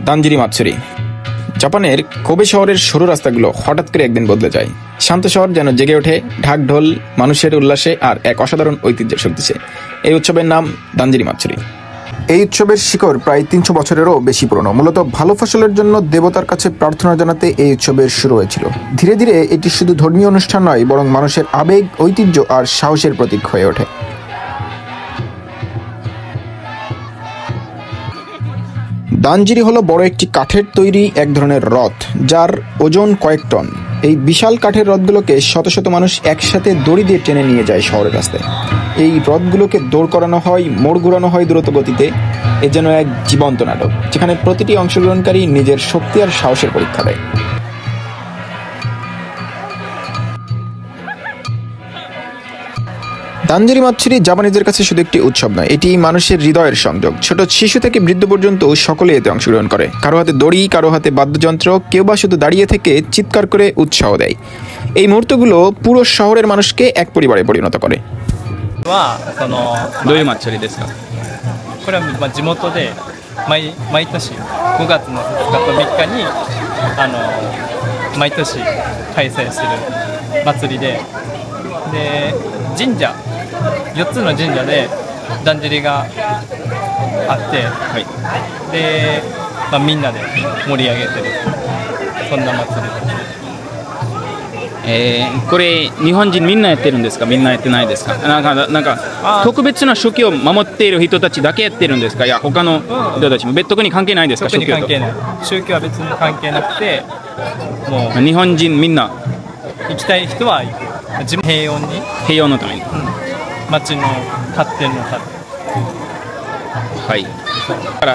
দানজিরি মাৎসুরি। জাপানের কোবে শহরের সরু রাস্তাগুলো হঠাৎ করে একদিন বদলে যায়। শান্ত শহর যেন জেগে ওঠে ঢাক ঢোল, মানুষের উল্লাসে আর এক অসাধারণ ঐতিহ্যের শক্তিছে। এই উৎসবের নাম দানজিরি মাৎসুরি। এই উৎসবের শিকড় প্রায় 300 বছরেরও বেশি পুরনো। মূলত ভালো ফসলের জন্য দেবতার কাছে প্রার্থনা জানাতে এই উৎসবের শুরু হয়েছিল। ধীরে ধীরে এটি শুধু ধর্মীয় অনুষ্ঠান নয়, বরং মানুষের আবেগ, ঐতিহ্য আর সাহসের প্রতীক হয়ে ওঠে। দানজিরি হলো বড় একটি কাঠের তৈরি এক ধরনের রথ, যার ওজন কয়েক টন। এই বিশাল কাঠের রথগুলোকে শত শত মানুষ একসাথে দড়ি দিয়ে টেনে নিয়ে যায় শহরের রাস্তায়। এই রথগুলোকে দৌড় করানো হয়, মোড় ঘুরানো হয় দ্রুত গতিতে। এ যেন এক জীবন্ত নাটক, যেখানে প্রতিটি অংশগ্রহণকারী নিজের শক্তি আর সাহসের পরীক্ষা দেয়। দানজিরি মাৎসুরি জাপানিজদের কাছে শুধু একটি উৎসব নয়, এটি মানুষের হৃদয়ের সংযোগ। ছোট শিশু থেকে বৃদ্ধ পর্যন্ত সকলে এতে অংশগ্রহণ করে। কারো হাতে দড়ি, কারো হাতে বাদ্যযন্ত্র, কেউ বা শুধু দাঁড়িয়ে থেকে চিৎকার করে উৎসাহ দেয়। এই মুহূর্তগুলো পুরো শহরের মানুষকে এক পরিবারে পরিণত করে। どういう祭りですか？これは地元で毎年5月の2日と3日に毎年開催する祭りで、神社4つの神社でだんじりがあって、はい。で、みんなで盛り上げてる、そんな祭りです。これ日本人みんなやってるんですか？みんなやってないですか？なんか特別な宗教を守っている人たちだけやってるんですか？いや他の人たちも特に関係ないですか？特に関係ない。宗教は別に関係なくて、もう日本人みんな行きたい人は行く。平穏に、平穏のために。町の発展のため。はい。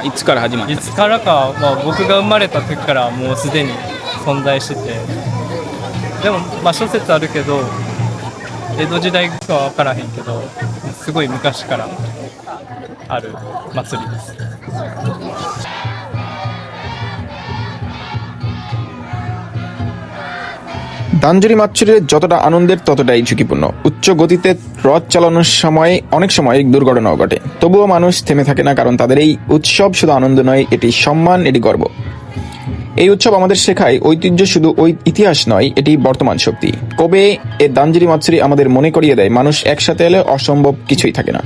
いつから始まったんいですか？つからかは、僕が生まれた時からもうすでに存在してて、でも諸説あるけど江戸時代かは分からへんけど、すごい昔からある祭りです。দানজিরি মাৎসুরির যতটা আনন্দের ততটাই ঝুঁকিপূর্ণ। উচ্চ গতিতে রথ চালানোর সময় অনেক সময় দুর্ঘটনাও ঘটে। তবুও মানুষ থেমে থাকে না, কারণ তাদের এই উৎসব শুধু আনন্দ নয়, এটি সম্মান, এটি গর্ব। এই উৎসব আমাদের শেখায় ঐতিহ্য শুধু ইতিহাস নয়, এটি বর্তমান শক্তি। কোবে এ দানজিরি মাৎসুরি আমাদের মনে করিয়ে দেয়, মানুষ একসাথে এলে অসম্ভব কিছুই থাকে না।